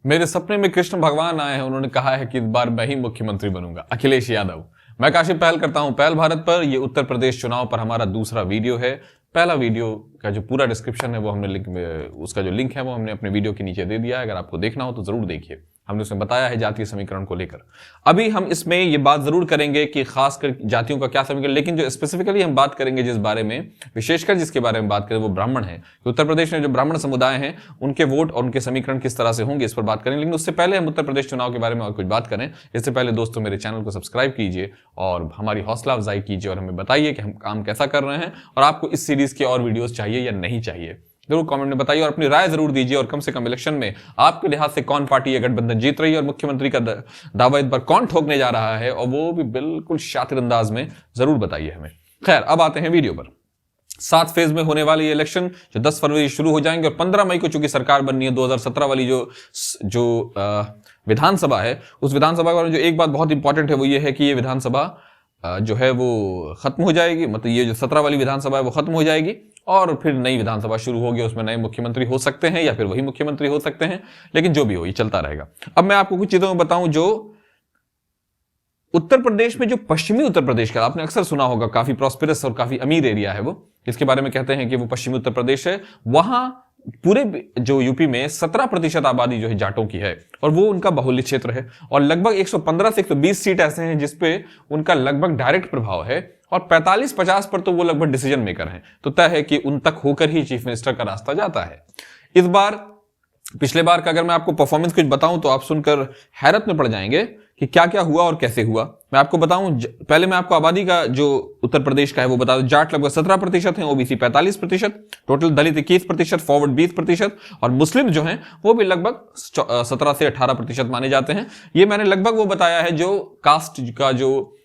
मेरे सपने में कृष्ण भगवान आए हैं, उन्होंने कहा है कि इस बार मैं ही मुख्यमंत्री बनूंगा। अखिलेश यादव। मैं काशिफ पहल करता हूं पहल भारत पर। यह उत्तर प्रदेश चुनाव पर हमारा दूसरा वीडियो है। पहला वीडियो का जो पूरा डिस्क्रिप्शन है वो हमने उसका जो लिंक है वो हमने अपने वीडियो के नीचे दे दिया है। अगर आपको देखना हो तो जरूर देखिए। हमने उसमें बताया है जातीय समीकरण को लेकर। अभी हम इसमें ये बात जरूर करेंगे कि खासकर जातियों का क्या समीकरण, लेकिन जो स्पेसिफिकली हम बात करेंगे जिस बारे में, विशेषकर जिसके बारे में बात करें वो ब्राह्मण है। उत्तर प्रदेश में जो ब्राह्मण समुदाय हैं उनके वोट और उनके समीकरण किस तरह से होंगे इस पर बात करेंगे। लेकिन उससे पहले हम उत्तर प्रदेश चुनाव के बारे में और कुछ बात करें इससे पहले दोस्तों मेरे चैनल को सब्सक्राइब कीजिए और हमारी हौसला अफजाई कीजिए और हमें बताइए कि हम काम कैसा कर रहे हैं और आपको इस सीरीज के और वीडियोस चाहिए या नहीं चाहिए। जरूर कमेंट में बताइए और अपनी राय जरूर दीजिए। और कम से कम इलेक्शन में आपके लिहाज से कौन पार्टी या गठबंधन जीत रही है और मुख्यमंत्री का दावा इस बार कौन ठोकने जा रहा है, और वो भी बिल्कुल शातिर अंदाज में, जरूर बताइए हमें। खैर, अब आते हैं वीडियो पर। 7 फेज में होने वाली इलेक्शन जो 10 फरवरी शुरू हो जाएंगे और 15 मई को चूंकि सरकार बननी है 2017 वाली जो विधानसभा है, उस विधानसभा में जो एक बात बहुत इंपॉर्टेंट है वो ये है कि ये विधानसभा जो है वो खत्म हो जाएगी। मतलब ये जो 17 वाली विधानसभा है वो खत्म हो जाएगी और फिर नई विधानसभा शुरू होगी। उसमें नए मुख्यमंत्री हो सकते हैं या फिर वही मुख्यमंत्री हो सकते हैं, लेकिन जो भी हो ये चलता रहेगा। अब मैं आपको कुछ चीजों में बताऊं जो उत्तर प्रदेश में, जो पश्चिमी उत्तर प्रदेश का आपने अक्सर सुना होगा, काफी प्रॉस्पेरस और काफी अमीर एरिया है वो, इसके बारे में कहते हैं कि वो पश्चिमी उत्तर प्रदेश है। वहां पूरे जो यूपी में 17% आबादी जो है जाटों की है और वो उनका बाहुल्य क्षेत्र है और लगभग 115 से 120 सीट ऐसे हैं जिसपे उनका लगभग डायरेक्ट प्रभाव है और 45-50 पर तो वो लगभग डिसीजन मेकर हैं। तो तय है कि उन तक होकर ही चीफ मिनिस्टर का रास्ता जाता है। इस बार, पिछले बार का अगर मैं आपको परफॉर्मेंस कुछ बताऊं तो आप सुनकर हैरत में पड़ जाएंगे कि क्या क्या हुआ और कैसे हुआ। मैं आपको बताऊं, पहले मैं आपको आबादी का जो उत्तर प्रदेश का है वो बता दूं। जाट लगभग 17% है, ओबीसी 45%, टोटल दलित 21%, फॉरवर्ड 20% और मुस्लिम जो हैं वो भी लगभग 17 से 18% माने जाते हैं। ये मैंने लगभग वो बताया है जो कास्ट का, जो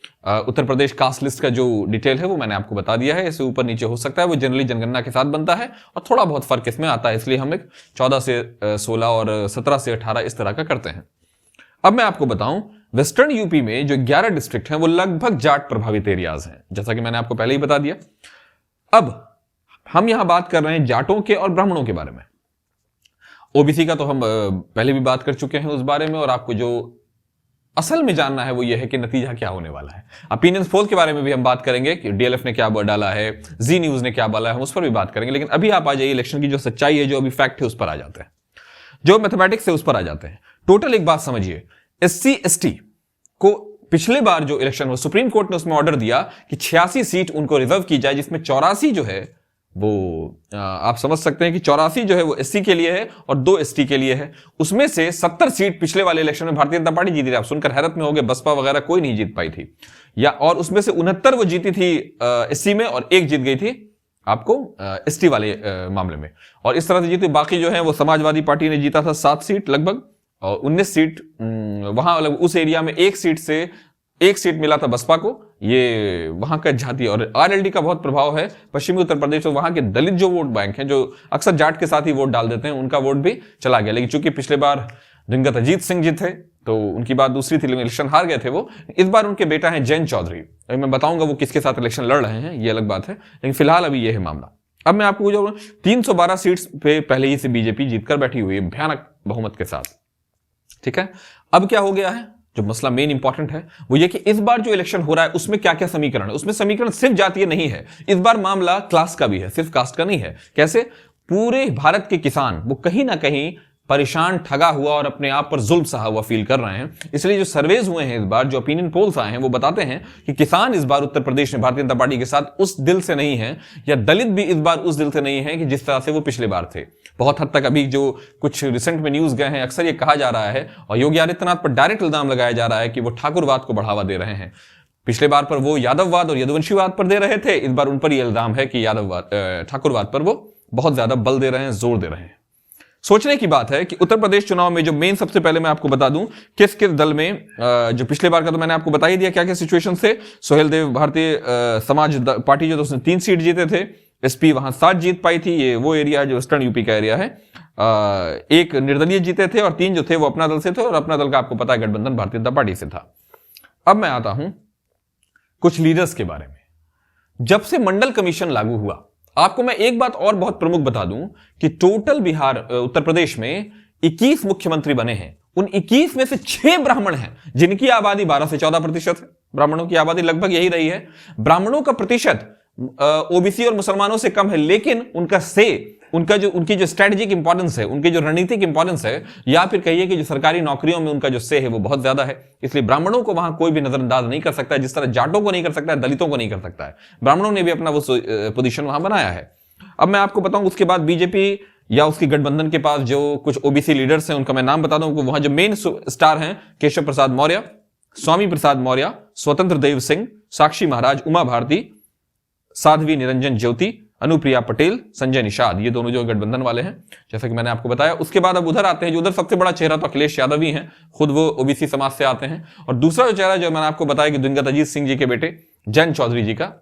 उत्तर प्रदेश कास्ट लिस्ट का जो डिटेल है वो मैंने आपको बता दिया है। इससे ऊपर नीचे हो सकता है, वो जनरली जनगणना के साथ बनता है और थोड़ा बहुत फर्क इसमें आता है, इसलिए हम एक 14 से 16 और 17 से 18 इस तरह का करते हैं। अब मैं आपको बताऊं, वेस्टर्न यूपी में जो 11 डिस्ट्रिक्ट हैं वो लगभग जाट प्रभावित एरियाज हैं, जैसा कि मैंने आपको पहले ही बता दिया। अब हम यहां बात कर रहे हैं जाटों के और ब्राह्मणों के बारे में। ओबीसी का तो हम पहले भी बात कर चुके हैं उस बारे में, और आपको जो असल में जानना है वो ये है कि नतीजा क्या होने वाला है। ओपिनियंस पोल के बारे में भी हम बात करेंगे कि डीएलएफ ने क्या डाला है, जी न्यूज ने क्या डाला है, हम उस पर भी बात करेंगे। लेकिन अभी आप आ जाइए इलेक्शन की जो सच्चाई है, जो अभी फैक्ट है उस पर आ जाते हैं, जो मैथमेटिक्स है उस पर आ जाते हैं। टोटल एक बात समझिए, SC ST को पिछले बार जो इलेक्शन हुआ, सुप्रीम कोर्ट ने उसमें ऑर्डर दिया कि 86 सीट उनको रिजर्व की जाए, जिसमें 84 जो है वो आप समझ सकते हैं कि 84 जो है वो SC के लिए है और 2 ST के लिए है। उसमें से 70 सीट पिछले वाले इलेक्शन में भारतीय जनता पार्टी जीती थी। आप सुनकर हैरत में हो गए, बसपा वगैरह कोई नहीं जीत पाई थी, या और उसमें से 69 वो जीती थी SC में और 1 जीत गई थी आपको ST वाले मामले में, और इस तरह से जीती। बाकी जो है वो समाजवादी पार्टी ने जीता था 7 सीट लगभग, और 19 सीट वहां उस एरिया में 1 सीट मिला था बसपा को। ये वहां का जाति और आरएलडी का बहुत प्रभाव है पश्चिमी उत्तर प्रदेश में। वहां के दलित जो वोट बैंक हैं, जो अक्सर जाट के साथ ही वोट डाल देते हैं, उनका वोट भी चला गया। लेकिन चूंकि पिछले बार दिवंगत अजीत सिंह जी थे तो उनकी बात दूसरी थी, इलेक्शन हार गए थे वो। इस बार उनके बेटा हैं जयंत चौधरी, अभी मैं बताऊंगा वो किसके साथ इलेक्शन लड़ रहे हैं, ये अलग बात है, लेकिन फिलहाल अभी ये है मामला। अब मैं आपको जो 312 सीट्स पे पहले ही से बीजेपी जीतकर बैठी हुई है भयानक बहुमत के साथ, ठीक है। अब क्या हो गया है, जो मसला मेन इंपॉर्टेंट है वो ये कि इस बार जो इलेक्शन हो रहा है उसमें क्या क्या समीकरण है। उसमें समीकरण सिर्फ जातीय नहीं है, इस बार मामला क्लास का भी है, सिर्फ कास्ट का नहीं है। कैसे? पूरे भारत के किसान वो कहीं ना कहीं परेशान, ठगा हुआ और अपने आप पर जुल्म सहा हुआ फील कर रहे हैं। इसलिए जो सर्वेज हुए हैं इस बार, जो ओपिनियन पोल्स आए हैं, वो बताते हैं कि किसान इस बार उत्तर प्रदेश में भारतीय जनता पार्टी के साथ उस दिल से नहीं है, या दलित भी इस बार उस दिल से नहीं है कि जिस तरह से वो पिछले बार थे। बहुत हद तक अभी जो कुछ रिसेंट में न्यूज गए हैं, अक्सर ये कहा जा रहा है और योगी आदित्यनाथ पर डायरेक्ट इल्जाम लगाया जा रहा है कि वो ठाकुरवाद को बढ़ावा दे रहे हैं। पिछले बार पर वो यादववाद और यदुवंशीवाद पर दे रहे थे, इस बार उन पर यह इल्जाम है कि ठाकुरवाद पर वो बहुत ज्यादा बल दे रहे हैं, जोर दे रहे हैं। सोचने की बात है कि उत्तर प्रदेश चुनाव में जो मेन, सबसे पहले मैं आपको बता दूं किस किस दल में, जो पिछले बार का तो मैंने आपको बता ही दिया क्या क्या सिचुएशन थे। सोहेल देव भारतीय समाज पार्टी जो, तो उसने 3 सीट जीते थे, एसपी वहां 7 जीत पाई थी। ये वो एरिया है जो वेस्टर्न यूपी का एरिया है। 1 निर्दलीय जीते थे और 3 जो थे वो अपना दल से थे, और अपना दल का आपको पता है गठबंधन भारतीय जनता पार्टी से था। अब मैं आता हूं कुछ लीडर्स के बारे में। जब से मंडल कमीशन लागू हुआ, आपको मैं एक बात और बहुत प्रमुख बता दूं कि टोटल बिहार उत्तर प्रदेश में 21 मुख्यमंत्री बने हैं, उन 21 में से 6 ब्राह्मण हैं, जिनकी आबादी 12 से 14% है। ब्राह्मणों की आबादी लगभग यही रही है। ब्राह्मणों का प्रतिशत ओबीसी और मुसलमानों से कम है, लेकिन उनकी जो स्ट्रेटेजिक इंपॉर्टेंस है, उनकी जो रणनीतिक इंपॉर्टेंस है, या फिर कहिए कि जो सरकारी नौकरियों में उनका जो से है वो बहुत ज्यादा है। इसलिए ब्राह्मणों को वहां कोई भी नजरअंदाज नहीं कर सकता है, जिस तरह जाटों को नहीं कर सकता है, दलितों को नहीं कर सकता है। ब्राह्मणों ने भी अपना वो पोजीशन वहां बनाया है। अब मैं आपको बताऊं, उसके बाद बीजेपी या उसकी गठबंधन के पास जो कुछ ओबीसी लीडर्स हैं, उनका मैं नाम बता दूं। वहां जो मेन स्टार हैं, केशव प्रसाद मौर्य, स्वामी प्रसाद मौर्य, स्वतंत्र देव सिंह, साक्षी महाराज, उमा भारती, साध्वी निरंजन ज्योति, अनुप्रिया पटेल, संजय निषाद, ये दोनों जो गठबंधन वाले हैं, जैसा कि मैंने आपको बताया। उसके बाद अब उधर आते हैं, जो उधर सबसे बड़ा चेहरा तो अखिलेश यादव ही हैं, खुद वो ओबीसी समाज से आते हैं। और दूसरा जो चेहरा जो मैंने आपको बताया कि दिवंगत अजीत सिंह जी के बेटे जयंत चौधरी जी का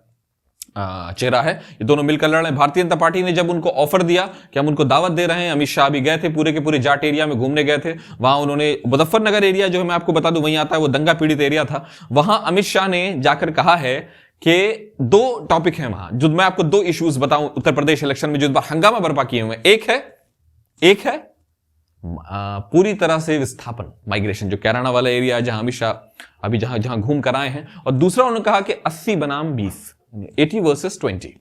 चेहरा है। ये दोनों मिलकर लड़ रहे हैं। भारतीय जनता पार्टी ने जब उनको ऑफर दिया कि हम उनको दावत दे रहे हैं, अमित शाह भी गए थे, पूरे के पूरे जाट एरिया में घूमने गए थे। वहां उन्होंने मुजफ्फरनगर एरिया जो है मैं आपको बता दूं वहीं आता है, वो दंगा पीड़ित एरिया था। वहां अमित शाह ने जाकर कहा है कि 2 टॉपिक हैं वहां, जो मैं आपको 2 इश्यूज बताऊं उत्तर प्रदेश इलेक्शन में जो इस बार हंगामा बर्पा किए हुए। एक है पूरी तरह से विस्थापन, माइग्रेशन, जो कैराना वाला एरिया है जहां अमित शाह अभी जहां घूम कर आए हैं। और दूसरा उन्होंने कहा कि 80 बनाम 20, 80 वर्सेस 20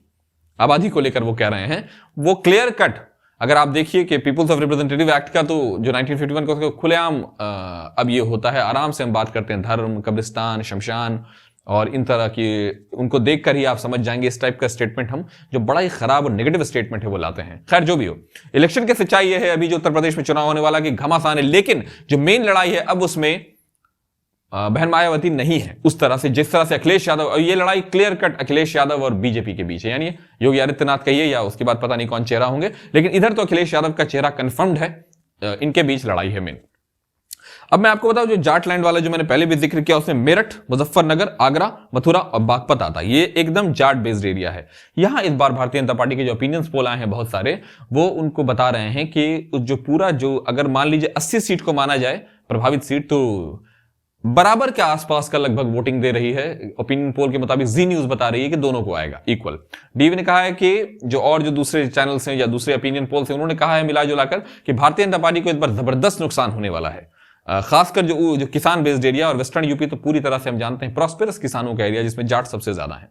आबादी को लेकर वो कह रहे हैं। वो क्लियर कट, अगर आप देखिए कि पीपुल्स ऑफ रिप्रेजेंटेटिव एक्ट का तो जो 1951 का खुलेआम अब ये होता है, आराम से हम बात करते हैं धर्म, कब्रिस्तान, शमशान और इन तरह की, उनको देखकर ही आप समझ जाएंगे इस टाइप का स्टेटमेंट हम जो बड़ा ही खराब और नेगेटिव स्टेटमेंट है वो लाते हैं। खैर जो भी हो, इलेक्शन की सच्चाई ये है अभी जो उत्तर प्रदेश में चुनाव होने वाला कि घमासान है, लेकिन जो मेन लड़ाई है अब उसमें बहन मायावती नहीं है उस तरह से, जिस तरह से अखिलेश यादव, और ये लड़ाई क्लियर कट अखिलेश यादव और बीजेपी के बीच है, यानी योगी आदित्यनाथ कहिए या उसके बाद पता नहीं कौन चेहरा होंगे, लेकिन इधर तो अखिलेश यादव का चेहरा कंफर्म्ड है। इनके बीच लड़ाई है मेन। अब मैं आपको बताऊं, जो जाटलैंड वाला जो मैंने पहले भी जिक्र किया, उसमें मेरठ, मुजफ्फरनगर, आगरा, मथुरा और बागपत आता है। ये एकदम जाट बेस्ड एरिया है। यहां इस बार भारतीय जनता पार्टी के जो ओपिनियंस पोल आए हैं बहुत सारे, वो उनको बता रहे हैं कि जो पूरा जो, अगर मान लीजिए 80 सीट को माना जाए प्रभावित सीट, तो बराबर के आसपास का लगभग वोटिंग दे रही है। ओपिनियन पोल के मुताबिक जी न्यूज बता रही है कि दोनों को आएगा इक्वल। डीवी ने कहा है कि जो दूसरे चैनल्स हैं या दूसरे ओपिनियन पोल्स हैं, उन्होंने कहा है मिला जुलाकर कि भारतीय जनता पार्टी को इस बार जबरदस्त नुकसान होने वाला है। खासकर जो किसान बेस्ड एरिया और वेस्टर्न यूपी तो पूरी तरह से हम जानते हैं प्रॉस्पेरस किसानों का एरिया, जिसमें जाट सबसे ज्यादा है।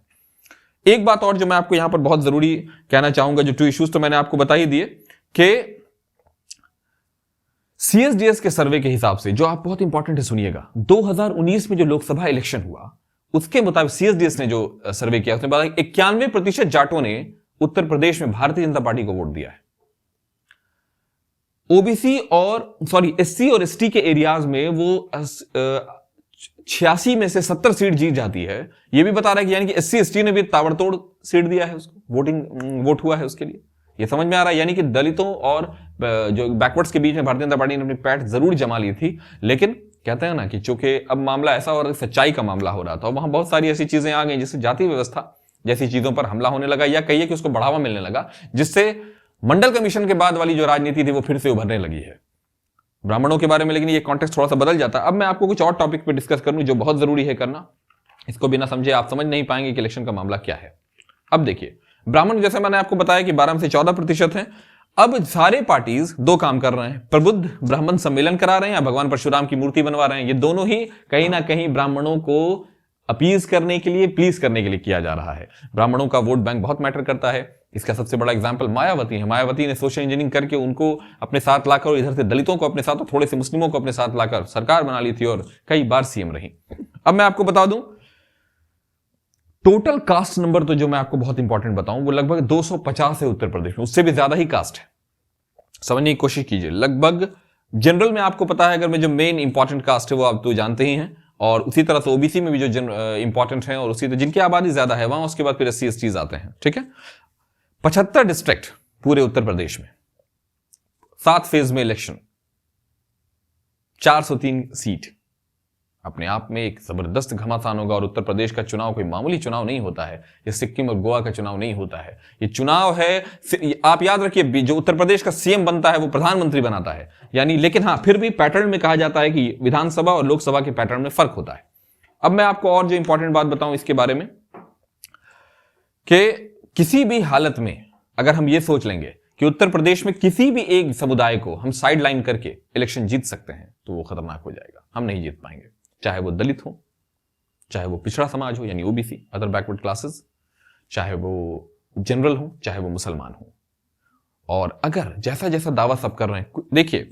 एक बात और जो मैं आपको यहां पर बहुत जरूरी कहना चाहूंगा, जो 2 इश्यूज तो मैंने आपको बता ही दिए कि सीएसडीएस के सर्वे के हिसाब से, जो आप बहुत इंपॉर्टेंट है सुनिएगा, 2019 में जो लोकसभा इलेक्शन हुआ उसके मुताबिक सीएसडीएस ने जो सर्वे किया उसने बताया 91% जाटों ने उत्तर प्रदेश में भारतीय जनता पार्टी को वोट दिया है। ओबीसी और एससी और एसटी के एरियाज में वो 86 में से 70 सीट जीत जाती है। ये भी बता रहा है कि यानी कि एससी एसटी ने भी ताबड़तोड़ सीट दिया है उसको, वोट हुआ है उसके लिए। ये समझ में आ रहा है, यानी कि दलितों और जो बैकवर्ड्स के बीच में भारतीय जनता पार्टी ने अपनी पैठ जरूर जमा ली थी। लेकिन कहते हैं ना कि चूंकि अब मामला ऐसा और सच्चाई का मामला हो रहा था, वहां बहुत सारी ऐसी चीजें आ गई जिससे जाति व्यवस्था जैसी चीजों पर हमला होने लगा, या कहिए कि उसको बढ़ावा मिलने लगा, जिससे मंडल कमीशन के बाद वाली जो राजनीति थी वो फिर से उभरने लगी है ब्राह्मणों के बारे में। लेकिन ये कॉन्टेक्स्ट थोड़ा सा बदल जाता है। अब मैं आपको कुछ और टॉपिक पे डिस्कस करूं जो बहुत जरूरी है करना। इसको बिना समझे आप समझ नहीं पाएंगे कि इलेक्शन का मामला क्या है। अब देखिए, ब्राह्मण जैसे मैंने आपको बताया कि 12 से 14% हैं। अब सारे पार्टीज 2 काम कर रहे हैं, प्रबुद्ध ब्राह्मण सम्मेलन करा रहे हैं या भगवान परशुराम की मूर्ति बनवा रहे हैं। ये दोनों ही कहीं ना कहीं ब्राह्मणों को अपीज करने के लिए, प्लीज करने के लिए किया जा रहा है। ब्राह्मणों का वोट बैंक बहुत मैटर करता है। इसका सबसे बड़ा एग्जांपल मायावती है। मायावती ने सोशल इंजीनियरिंग करके उनको अपने साथ लाकर, और इधर से दलितों को अपने साथ और थोड़े से मुस्लिमों को अपने साथ लाकर सरकार बना ली थी और कई बार सीएम रही। अब मैं आपको बता दूं, टोटल कास्ट नंबर तो जो मैं आपको बहुत इंपॉर्टेंट बताऊं, वो लगभग 250 है उत्तर प्रदेश में, उससे भी ज्यादा ही कास्ट है। समझने की कोशिश कीजिए। लगभग जनरल में आपको पता है, अगर मैं जो मेन इंपॉर्टेंट कास्ट है वो आप तो जानते ही हैं, और उसी तरह से ओबीसी में भी जो इंपॉर्टेंट है और उसी तरह जिनकी आबादी ज्यादा है वहां, उसके बाद फिर एससी एसटीज आते हैं। ठीक है, 75 डिस्ट्रिक्ट पूरे उत्तर प्रदेश में, 7 फेज में इलेक्शन, 403 सीट, अपने आप में एक जबरदस्त घमासान होगा। और उत्तर प्रदेश का चुनाव कोई मामूली चुनाव नहीं होता है, ये सिक्किम और गोवा का चुनाव नहीं होता है। ये चुनाव है, आप याद रखिए, जो उत्तर प्रदेश का सीएम बनता है वो प्रधानमंत्री बनाता है, यानी। लेकिन हाँ, फिर भी पैटर्न में कहा जाता है कि विधानसभा और लोकसभा के पैटर्न में फर्क होता है। अब मैं आपको और जो इंपॉर्टेंट बात बताऊं इसके बारे में, कि किसी भी हालत में अगर हम ये सोच लेंगे कि उत्तर प्रदेश में किसी भी एक समुदाय को हम साइड लाइन करके इलेक्शन जीत सकते हैं तो वो खतरनाक हो जाएगा, हम नहीं जीत पाएंगे। चाहे वो दलित हो, चाहे वो पिछड़ा समाज हो यानी ओबीसी अदर बैकवर्ड क्लासेस, चाहे वो जनरल हो, चाहे वो मुसलमान हो। और अगर जैसा जैसा दावा सब कर रहे हैं, देखिए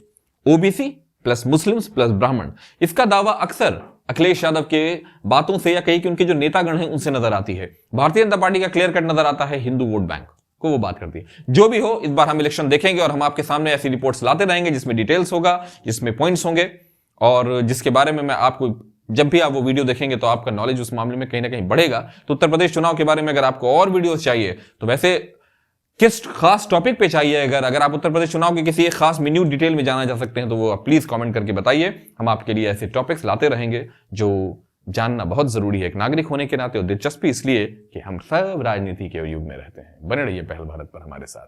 ओबीसी प्लस मुस्लिम्स प्लस ब्राह्मण, इसका दावा अक्सर अखिलेश यादव के बातों से या कहीं कि उनके जो नेतागण हैं उनसे नजर आती है। भारतीय जनता पार्टी का क्लियर कट नजर आता है हिंदू वोट बैंक को वो बात करती है। जो भी हो, इस बार हम इलेक्शन देखेंगे और हम आपके सामने ऐसी रिपोर्ट्स लाते रहेंगे जिसमें डिटेल्स होगा, जिसमें पॉइंट्स होंगे और जिसके बारे में मैं आपको, जब भी आप वो वीडियो देखेंगे तो आपका नॉलेज उस मामले में कहीं ना कहीं बढ़ेगा। तो उत्तर प्रदेश चुनाव के बारे में अगर आपको और वीडियोस चाहिए तो वैसे किस खास टॉपिक पे चाहिए, अगर आप उत्तर प्रदेश चुनाव के किसी एक खास मिन्यूट डिटेल में जाना जा सकते हैं तो वो आप प्लीज कमेंट करके बताइए। हम आपके लिए ऐसे टॉपिक्स लाते रहेंगे जो जानना बहुत जरूरी है एक नागरिक होने के नाते, और दिलचस्पी इसलिए कि हम सब राजनीति के युग में रहते हैं। बने रहिए पहल भारत पर हमारे साथ।